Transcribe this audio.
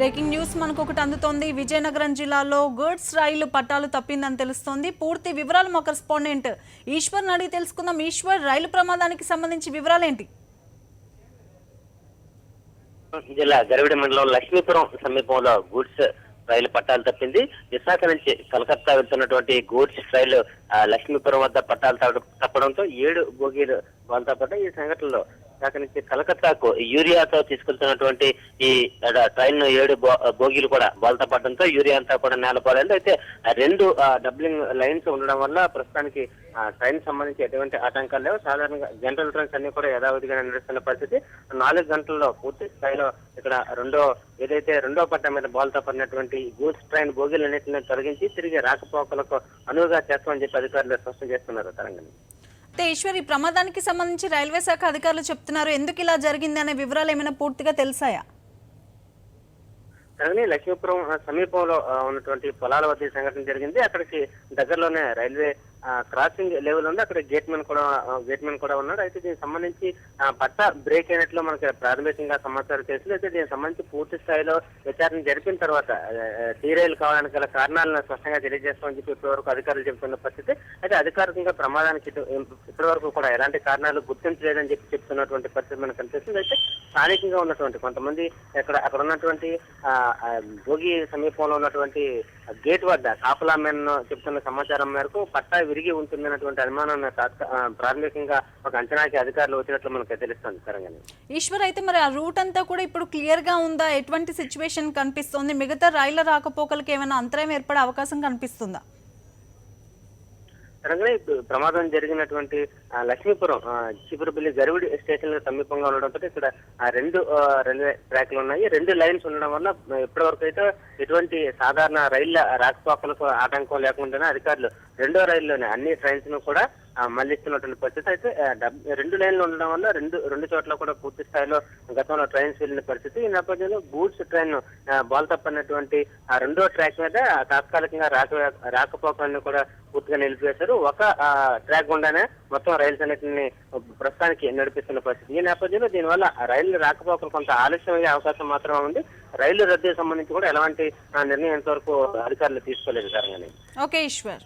Breaking news మనకు ఒకటి అందుతోంది. విజయనగరం జిల్లాలో గూడ్స్ రైలు పట్టాలు తప్పిందని తెలుస్తోంది. పూర్తి వివరాలు మా కరెస్పాండెంట్ ఈశ్వర్ అడిగి తెలుసుకుందాం. ఈశ్వర్, రైలు ప్రమాదానికి సంబంధించి వివరాలేంటి? జిల్లా గరివిడి మండలం లక్ష్మీపురం సమీపంలో గూడ్స్ రైలు పట్టాలు తప్పింది. విశాఖ నుంచి కలకత్తా వెళ్తున్నటువంటి గూడ్స్ రైలు లక్ష్మీపురం వద్ద పట్టాలు తప్పడంతో 7 బోగీలు బోల్తా పడ్డాయి. ఈ సంఘటనలో విశాఖ నుంచి కలకత్తాకు యూరియాతో తీసుకెళ్తున్నటువంటి ఈ ట్రైన్ 7 బోగీలు కూడా బోల్తా పడడంతో యూరియా అంతా కూడా నేలపాలైంది. అయితే 2 డబ్లింగ్ లైన్స్ ఉండడం వల్ల ప్రస్తుతానికి ట్రైన్ సంబంధించి ఎటువంటి ఆటంకాలు లేవు. సాధారణంగా జనరల్ ట్రైన్స్ అన్ని కూడా యథావిధిగా నడుస్తున్న పరిస్థితి. 4 గంటల్లో పూర్తి స్థాయిలో ఇక్కడ రెండో పట్ట మీద బోల్తా పడినటువంటి గూడ్స్ ట్రైన్ బోగీలన్నింటినీ తొలగించి తిరిగి రాకపోకలకు అనువుగా చేస్తామని చెప్పి అధికారులు స్పష్టం చేస్తున్నారు. తరంగని అయితే ఈశ్వర్, ఈ ప్రమాదానికి సంబంధించి రైల్వే శాఖ అధికారులు చెప్తున్నారు. ఎందుకు ఇలా జరిగింది అనే వివరాలు ఏమైనా పూర్తిగా తెలిసాయా? లక్ష్మీపురం సమీపంలో ఉన్నటువంటి పొలాల వద్ద సంఘటన జరిగింది. అక్కడికి దగ్గరలోనే రైల్వే క్రాసింగ్ లెవెల్ ఉంది. అక్కడ గేట్ మెన్ కూడా ఉన్నాడు. అయితే దీనికి సంబంధించి పట్టా బ్రేక్ అయినట్లు మనకి ప్రాథమికంగా సమాచారం తెలిసింది. అయితే దీనికి సంబంధించి పూర్తి స్థాయిలో విచారణ జరిపిన తర్వాత రైలు కావడానికి గల కారణాలను స్పష్టంగా తెలియజేస్తామని చెప్పి ఇప్పటివరకు అధికారులు చెబుతున్న పరిస్థితి. అయితే అధికారికంగా ప్రమాదానికి ఇప్పటివరకు కూడా ఎలాంటి కారణాలు గుర్తించలేదని చెప్పి చెప్తున్నటువంటి పరిస్థితి మనకు కనిపిస్తుంది. అయితే స్థానికంగా ఉన్నటువంటి కొంతమంది అక్కడ ఉన్నటువంటి భోగి సమీపంలో ఉన్నటువంటి గేట్ వద్ద కాపలా మెన్ చెప్తున్న సమాచారం మేరకు పట్టా విరిగి ఉంటుందన్నటువంటి అనుమానాన్ని ప్రాథమికంగా ఒక అంచనాకి అధికారులు వచ్చినట్లు మనకు తెలుస్తుంది. తెలంగాణ ఈశ్వర్, అయితే మరి ఆ రూట్ అంతా కూడా ఇప్పుడు క్లియర్ గా ఉందా? ఎటువంటి సిచ్యువేషన్ కనిపిస్తుంది? మిగతా రైళ్ల రాకపోకలకు ఏమైనా అంతరాయం ఏర్పడే అవకాశం కనిపిస్తుందా? తెలంగాణ ప్రమాదం జరిగినటువంటి లక్ష్మీపురం చీపురుపల్లి గరివిడి స్టేషన్ సమీపంగా ఉండడంతో ఇక్కడ 2 రైల్వే ట్రాక్లు ఉన్నాయి. 2 లైన్స్ ఉండడం వల్ల ఇప్పటివరకు అయితే ఎటువంటి సాధారణ రైళ్ల రాకపోకలకు ఆటంకం లేకుండానే అధికారులు 2వ రైల్లోనే అన్ని ట్రైన్స్ ను కూడా మళ్లిస్తున్నటువంటి పరిస్థితి. అయితే 2 లైన్లు ఉండడం వల్ల రెండు చోట్ల కూడా పూర్తి స్థాయిలో గతంలో ట్రైన్స్ వెళ్ళిన పరిస్థితి. ఈ నేపథ్యంలో గూడ్స్ ట్రైన్ బోల్తా పడినటువంటి 2వ ట్రాక్ మీద తాత్కాలికంగా రాకపోకలను కూడా పూర్తిగా నిలిపివేశారు. ఒక ట్రాక్ గుండానే మొత్తం రైల్స్ అన్నింటినీ ప్రస్తుతానికి నడిపిస్తున్న పరిస్థితి. ఈ నేపథ్యంలో దీనివల్ల రైళ్లు రాకపోకలు కొంత ఆలస్యం అయ్యే అవకాశం మాత్రమే ఉంది. రైలు రద్దీకి సంబంధించి కూడా ఎలాంటి నిర్ణయం ఇంతవరకు అధికారులు తీసుకోలేదు. ఓకే ఈశ్వర్.